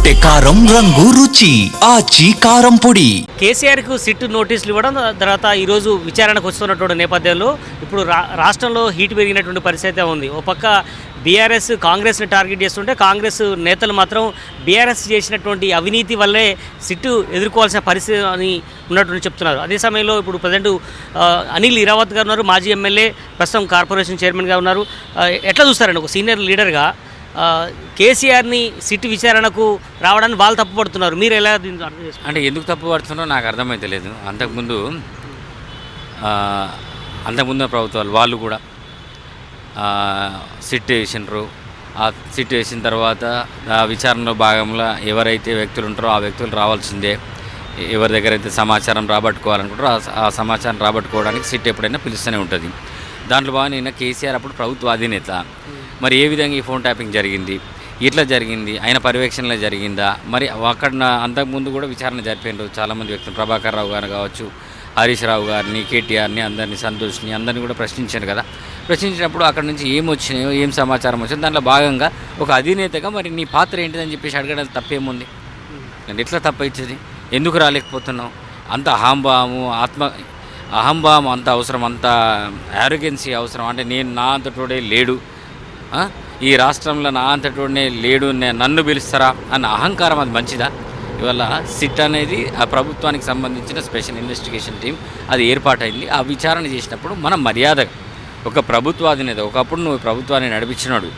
రొట్టె కారం రంగు రుచి ఆచి కారం పొడి. కేసీఆర్కు సిట్ నోటీసులు ఇవ్వడం, తర్వాత ఈరోజు విచారణకు వస్తున్నటువంటి నేపథ్యంలో ఇప్పుడు రాష్ట్రంలో హీట్ పెరిగినటువంటి పరిస్థితి ఉంది. ఓ పక్క బీఆర్ఎస్ కాంగ్రెస్ని టార్గెట్ చేస్తుంటే కాంగ్రెస్ నేతలు మాత్రం బీఆర్ఎస్ చేసినటువంటి అవినీతి వల్లే సిట్టు ఎదుర్కోవాల్సిన పరిస్థితి అని ఉన్నట్టు చెప్తున్నారు. అదే సమయంలో ఇప్పుడు ప్రజెంట్ అనిల్ ఇరావత్ గారు ఉన్నారు, మాజీ ఎమ్మెల్యే, ప్రస్తుతం కార్పొరేషన్ చైర్మన్గా ఉన్నారు. ఎట్లా చూస్తారండి ఒక సీనియర్ లీడర్గా కేసీఆర్ని సిట్ విచారణకు రావడానికి వాళ్ళు తప్పుపడుతున్నారు, మీరు ఎలా దీన్ని అర్థం చేస్తారు? అంటే ఎందుకు తప్పు పడుతున్నారో నాకు అర్థమైతే లేదు. అంతకుముందు ప్రభుత్వాలు వాళ్ళు కూడా సిట్ వేసినారు. ఆ సిట్ వేసిన తర్వాత ఆ విచారణలో భాగంలో ఎవరైతే వ్యక్తులు ఉంటారో ఆ వ్యక్తులు రావాల్సిందే. ఎవరి దగ్గర అయితే సమాచారం రాబట్టుకోవాలనుకుంటారో ఆ సమాచారం రాబట్టుకోవడానికి సిట్ ఎప్పుడైనా పిలుస్తూనే ఉంటుంది. దాంట్లో భాగంగా కేసీఆర్ అప్పుడు ప్రభుత్వ అధినేత. మరి ఏ విధంగా ఈ ఫోన్ ట్యాపింగ్ జరిగింది, ఇట్లా జరిగింది, ఆయన పర్యవేక్షణలో జరిగిందా? మరి అక్కడ అంతకుముందు కూడా విచారణ జరిపినారు చాలామంది వ్యక్తులు, ప్రభాకర్ రావు గారు కావచ్చు, హరీష్ రావు గారిని, కేటీఆర్ని, అందరినీ, సంతోష్ని, అందరినీ కూడా ప్రశ్నించారు కదా. ప్రశ్నించినప్పుడు అక్కడ నుంచి ఏం వచ్చినాయో, ఏం సమాచారం వచ్చిందో దాంట్లో భాగంగా ఒక అధినేతగా మరి నీ పాత్ర ఏంటిదని చెప్పేసి అడగడం తప్పేముంది? ఎట్లా తప్పైతుంది? ఎందుకు రాలేకపోతున్నావు? అంత అహంభావం అంత అవసరం, అంత యారోగెన్సీ అవసరం? అంటే నేను నా అంతటోడే లేడు, ఈ రాష్ట్రంలో నా అంతటోడే లేడు, నన్ను పిలుస్తారా అన్న అహంకారం, అది మంచిదా? ఇవాళ సిట్ అనేది ఆ ప్రభుత్వానికి సంబంధించిన స్పెషల్ ఇన్వెస్టిగేషన్ టీం అది ఏర్పాటైంది. ఆ విచారణ చేసినప్పుడు మనం మర్యాదగా ఒక ప్రభుత్వాధినేత, ఒకప్పుడు నువ్వు ప్రభుత్వాన్ని నడిపించినాడు,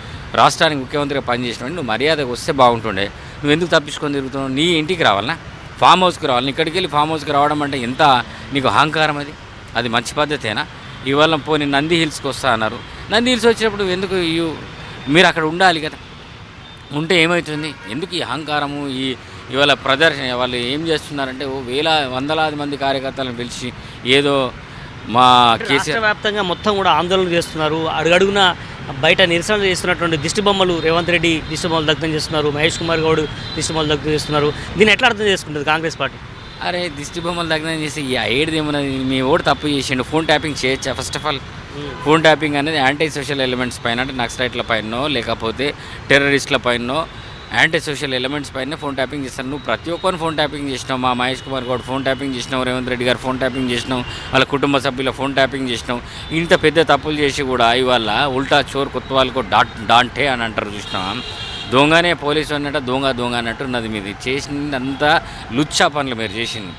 రాష్ట్రానికి ముఖ్యమంత్రిగా పనిచేసినాడు, నువ్వు మర్యాదగా వస్తే బాగుంటుండే. నువ్వు ఎందుకు తప్పించుకొని తిరుగుతున్నావు? నీ ఇంటికి రావాలనా? ఫామ్ హౌస్కి రావాలి? ఇక్కడికి వెళ్ళి ఫామ్ హౌస్కి రావడం అంటే ఎంత నీకు అహంకారం? అది మంచి పద్ధతేనా? ఇవాళ పోనీ నంది హిల్స్కి వస్తా అన్నారు. నంది హిల్స్ వచ్చినప్పుడు ఎందుకు మీరు అక్కడ ఉండాలి కదా. ఉంటే ఏమవుతుంది? ఎందుకు ఈ అహంకారము? ఇవాళ ప్రదర్శన వాళ్ళు ఏం చేస్తున్నారంటే వందలాది మంది కార్యకర్తలను పిలిచి ఏదో మా కేసీఆర్ వ్యాప్తంగా మొత్తం కూడా ఆందోళన చేస్తున్నారు. అడుగడుగున బయట నిరసన చేస్తున్నటువంటి దిష్టి బొమ్మలు, రేవంత్ రెడ్డి దిష్టి బొమ్మలు దగ్ధం చేస్తున్నారు, మహేష్ కుమార్ గౌడ్ దిష్టి బొమ్మలు దగ్ధం చేస్తున్నారు. దీన్ని ఎట్లా అర్థం చేసుకుంటుంది కాంగ్రెస్ పార్టీ? అరే దిష్టి బొమ్మలు దగ్ధం చేసి ఏడుది ఏమన్నా మీ ఓటు తప్పు చేసిండు. ఫోన్ ట్యాపింగ్ చేయొచ్చా? First of all phone tapping అనేది యాంటీ సోషల్ ఎలిమెంట్స్ పైన, అంటే నక్సలైట్ల పైనో లేకపోతే టెర్రరిస్టుల పైనో, యాంటీ సోషల్ ఎలిమెంట్స్ పైన ఫోన్ ట్యాపింగ్ చేస్తాను. నువ్వు ప్రతి ఒక్కరిని ఫోన్ ట్యాపింగ్ చేసినావు. మా మహేష్ కుమార్ గౌడ్ ఫోన్ ట్యాపింగ్ చేసినావు, రేవంత్ రెడ్డి గారు ఫోన్ ట్యాపింగ్ చేసినావు, వాళ్ళ కుటుంబ సభ్యుల ఫోన్ ట్యాపింగ్ చేసినావు. ఇంత పెద్ద తప్పులు చేసి కూడా ఇవాళ ఉల్టా చోర్ కొత్తవాళ్ళకు డాంటే అని అంటారు. చూసినావా? దొంగనే పోలీసు అన్నట్టు దొంగ అన్నట్టు ఉన్నది. మీది చేసిందంతా లుచ్చా పనులు మీరు చేసింది.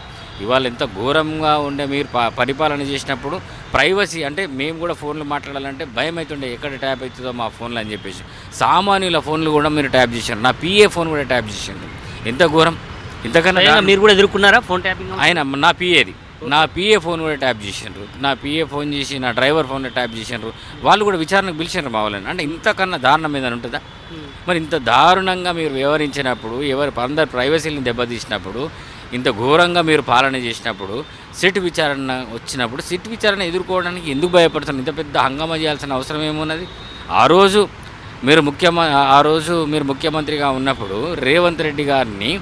ఇవాళ ఎంత ఘోరంగా ఉండే మీరు పరిపాలన చేసినప్పుడు ప్రైవసీ అంటే మేము కూడా ఫోన్లు మాట్లాడాలంటే భయం అవుతుండే, ఎక్కడ ట్యాప్ అవుతుందో మా ఫోన్లు అని చెప్పేసి. సామాన్యుల ఫోన్లు కూడా మీరు ట్యాప్ చేశారు. నా పిఏ ఫోన్ కూడా ట్యాప్ చేసిండు. ఎంత ఘోరం! ఇంతకన్నా మీరు కూడా ఎదుర్కొన్నారా ఫోన్ ట్యాపింగ్? ఆయన నా పిఏ ఫోన్ కూడా ట్యాప్ చేసిండ్రు. నా పిఏ ఫోన్ చేసి నా డ్రైవర్ ఫోన్లో ట్యాప్ చేసిండ్రు. వాళ్ళు కూడా విచారణకు పిలిచిండ్రు మా వాళ్ళని. అంటే ఇంతకన్నా దారుణం ఏదైనా ఉంటుందా? మరి ఇంత దారుణంగా మీరు వ్యవహరించినప్పుడు, అందరి ప్రైవసీని దెబ్బతీసినప్పుడు, ఇంత ఘోరంగా మీరు పాలన చేసినప్పుడు, సిట్ విచారణ వచ్చినప్పుడు సిట్ విచారణ ఎదుర్కోవడానికి ఎందుకు భయపడుతున్నారు? ఇంత పెద్ద హంగామా చేయాల్సిన అవసరం ఏమున్నది? ఆ రోజు మీరు ముఖ్యమంత్రిగా ఉన్నప్పుడు రేవంత్ రెడ్డి గారిని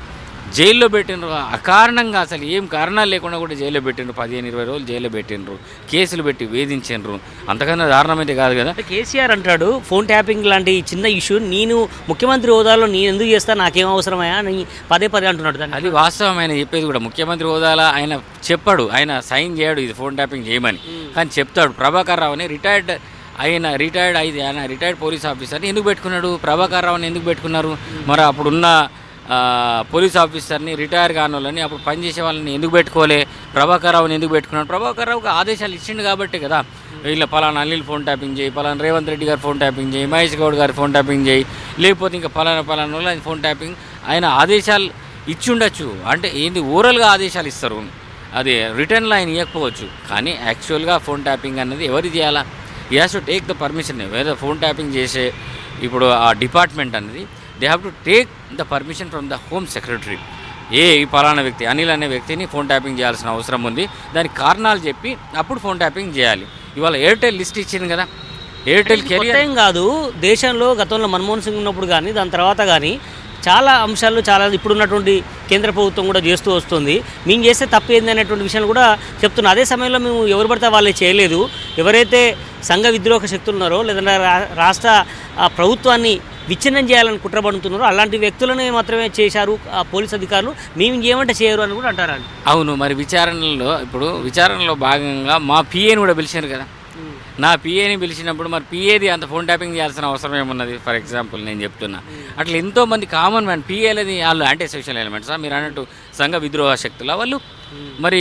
జైల్లో పెట్టినరు. అకారణంగా అసలు ఏం కారణాలు లేకుండా కూడా జైల్లో పెట్టినరు. 15-20 రోజులు జైల్లో పెట్టినరు, కేసులు పెట్టి వేధించారు. అంతకన్నా దారుణమైతే కాదు కదా. కేసీఆర్ అంటాడు ఫోన్ ట్యాపింగ్ లాంటి చిన్న ఇష్యూ నేను ముఖ్యమంత్రి హోదాలో నేను ఎందుకు చేస్తాను, నాకేం అవసరమా అని పదే అంటున్నాడు. అది వాస్తవం. ఆయన చెప్పేది కూడా ముఖ్యమంత్రి హోదాలో ఆయన చెప్పాడు, ఆయన సైన్ చేయడు ఇది ఫోన్ ట్యాపింగ్ చేయమని, కానీ చెప్తాడు. ప్రభాకర్ రావు అని రిటైర్డ్ పోలీస్ ఆఫీసర్ని ఎందుకు పెట్టుకున్నాడు? ప్రభాకర్ రావుని ఎందుకు పెట్టుకున్నారు? మరి అప్పుడున్న పోలీస్ ఆఫీసర్ని, రిటైర్ కాని వాళ్ళని, అప్పుడు పనిచేసే వాళ్ళని ఎందుకు పెట్టుకోలే? ప్రభాకర్ రావుని ఎందుకు పెట్టుకున్నాడు? ప్రభాకర్ రావుకి ఆదేశాలు ఇచ్చిండు కాబట్టి కదా. వీళ్ళ పలానా అనిల్ ఫోన్ ట్యాపింగ్ చేయి, పలానా రేవంత్ రెడ్డి గారు ఫోన్ ట్యాపింగ్ చేయి, మహేష్ గౌడ్ గారి ఫోన్ ట్యాపింగ్ చేయి, లేకపోతే ఇంకా పలానా వాళ్ళు ఆయన ఫోన్ ట్యాపింగ్ ఆయన ఆదేశాలు ఇచ్చి ఉండొచ్చు. అంటే ఏంది ఓరల్గా ఆదేశాలు ఇస్తారు, అది రిటర్న్లో ఆయన ఇవ్వకపోవచ్చు. కానీ యాక్చువల్గా ఫోన్ ట్యాపింగ్ అనేది ఎవరు చేయాలా? You has to take the permission. ఏదో ఫోన్ ట్యాపింగ్ చేసే ఇప్పుడు ఆ డిపార్ట్మెంట్ అనేది they have to take the permission from the home secretary. ఈ పలానా వ్యక్తి అనిల్ అనే వ్యక్తిని ఫోన్ ట్యాపింగ్ చేయాల్సిన అవసరం ఉంది, దానికి కారణాలు చెప్పి అప్పుడు ఫోన్ ట్యాపింగ్ చేయాలి. ఇవాళ ఎయిర్టెల్ లిస్ట్ ఇచ్చింది కదా. ఎయిర్టెల్ కెరియర్ ఏం కాదు, దేశంలో గతంలో మన్మోహన్ సింగ్ ఉన్నప్పుడు కానీ దాని తర్వాత కానీ చాలా అంశాలు ఇప్పుడున్నటువంటి కేంద్ర ప్రభుత్వం కూడా చేస్తూ వస్తుంది. మేము చేస్తే తప్పు ఏంది అనేటువంటి విషయాలు కూడా చెప్తున్నాం. అదే సమయంలో మేము ఎవరు పడితే వాళ్ళే చేయలేదు. ఎవరైతే సంఘ విద్రోహ శక్తులు ఉన్నారో లేదంటే రాష్ట్ర ప్రభుత్వాన్ని విచ్ఛిన్నం చేయాలని కుట్రపడుతున్నారు. అలాంటి వ్యక్తులనే మాత్రమే చేశారు ఆ పోలీస్ అధికారులు, మేము ఇంకేమంటే చేయరు అని కూడా అంటారు. అవును, మరి విచారణలో భాగంగా మా పిఏని కూడా పిలిచారు కదా. నా పిఏని పిలిచినప్పుడు మరి పిఏది అంత ఫోన్ ట్యాపింగ్ చేయాల్సిన అవసరం ఏమున్నది? ఫర్ ఎగ్జాంపుల్ నేను చెప్తున్నా, అట్లా ఎంతోమంది కామన్ మ్యాన్ పిఏలది వాళ్ళు యాంటీ సోషల్ ఎలిమెంట్సా మీరు అన్నట్టు సంఘ విద్రోహ శక్తుల వాళ్ళు? మరి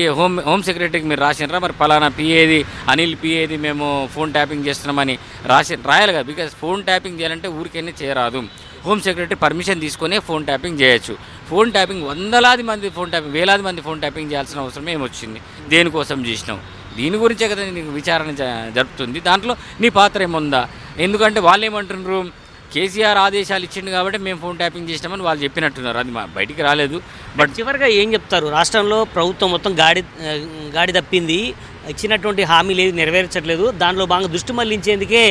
హోమ్ సెక్రటరీకి మీరు రాసినరా మరి పలానా పిఏది అనిల్ పిఏది మేము ఫోన్ ట్యాపింగ్ చేస్తున్నామని రాయాలి కదా. బికాజ్ ఫోన్ ట్యాపింగ్ చేయాలంటే ఊరికైనా చేయరాదు, హోమ్ సెక్రటరీ పర్మిషన్ తీసుకొని ఫోన్ ట్యాపింగ్ చేయొచ్చు. ఫోన్ ట్యాపింగ్ వేలాది మంది ఫోన్ ట్యాపింగ్ చేయాల్సిన అవసరం ఏమొచ్చింది? దేనికోసం చేసినావు? దీని గురించే కదా నీకు విచారణ జరుపుతుంది. దాంట్లో నీ పాత్ర ఏముందా? ఎందుకంటే వాళ్ళు ఏమంటున్నారు, కేసీఆర్ ఆదేశాలు ఇచ్చిండు కాబట్టి మేము ఫోన్ ట్యాపింగ్ చేసినామని వాళ్ళు చెప్పినట్టున్నారు. అది బయటికి రాలేదు. బట్ చివరిగా ఏం చెప్తారు? రాష్ట్రంలో ప్రభుత్వం మొత్తం గాడి తప్పింది, ఇచ్చినటువంటి హామీలు ఏది నెరవేర్చట్లేదు. దానిలో బాగా దృష్టి మళ్లించేందుకే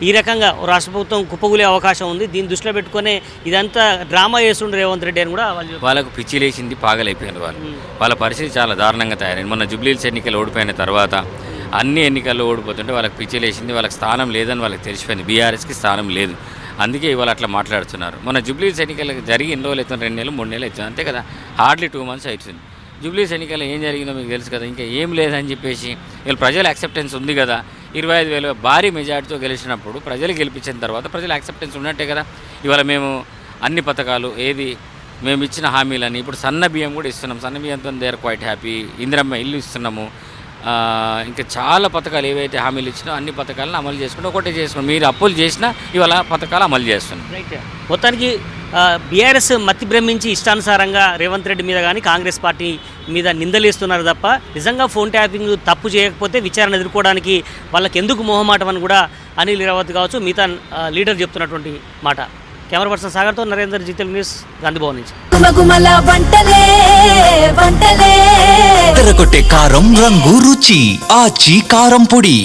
ఈ రకంగా రాష్ట్ర ప్రభుత్వం కుప్పగూలే అవకాశం ఉంది. దీన్ని దృష్టిలో పెట్టుకునే ఇదంతా డ్రామా చేస్తుండ్రు రేవంత్ రెడ్డి అని కూడా వాళ్ళకు పిచ్చి లేచింది, పాగలైపోయింది. వాళ్ళ పరిస్థితి చాలా దారుణంగా తయారైంది. మొన్న జూబ్లీహిల్స్ ఎన్నికలు ఓడిపోయిన తర్వాత అన్ని ఎన్నికల్లో ఓడిపోతుంటే వాళ్ళకి పిచ్చి లేచింది. వాళ్ళకి స్థానం లేదని వాళ్ళకి తెలిసిపోయింది, బీఆర్ఎస్కి స్థానం లేదు. అందుకే ఇవాళ అట్లా మాట్లాడుతున్నారు. మన జూబ్లీహిల్స్ ఎన్నికలకు జరిగి ఎన్ని రోజులు అవుతుంది? 2 నెలలు 3 నెలలు అవుతుంది అంతే కదా, హార్డ్లీ 2 months అవుతుంది. జూబ్లీహిల్స్ ఎన్నికల్లో ఏం జరిగిందో మీకు తెలుసు కదా. ఇంకా ఏం లేదని చెప్పేసి వీళ్ళు ప్రజల యాక్సెప్టెన్స్ ఉంది కదా. 25,000 భారీ మెజార్టీతో గెలిచినప్పుడు ప్రజలు గెలిపించిన తర్వాత ప్రజల యాక్సెప్టెన్స్ ఉన్నట్టే కదా. ఇవాళ మేము అన్ని పథకాలు మేము ఇచ్చిన హామీలని ఇప్పుడు సన్న బియ్యం కూడా ఇస్తున్నాం. సన్న బియ్యంతో they are quite happy. Indiramma ఇల్లు ఇస్తున్నాము. ఇంకా చాలా పథకాలు ఏవైతే హామీలు ఇచ్చినా అన్ని పథకాలను అమలు చేసుకుంటూ ఒకటే చేసుకున్నాం. మీరు అప్పులు చేసినా ఇవాళ పథకాలు అమలు చేస్తున్నాం. రైట్. మొత్తానికి బీఆర్ఎస్ మతి భ్రమించి ఇష్టానుసారంగా రేవంత్ రెడ్డి మీద కానీ కాంగ్రెస్ పార్టీ మీద నిందలేస్తున్నారు తప్ప నిజంగా ఫోన్ ట్యాపింగ్ తప్పు చేయకపోతే విచారణ ఎదుర్కోవడానికి వాళ్ళకి ఎందుకు మొహమాటం అని కూడా అనిల్ రావత్ కావచ్చు మిగతా లీడర్ చెప్తున్నటువంటి మాట. కెమెరా పర్సన్ సాగర్తో నరేందర్, జీ తెలుగు న్యూస్, గాంధీభవన్ నుంచి. తెరకొట్టే కారం రంగు రుచి ఆచి కారం పొడి.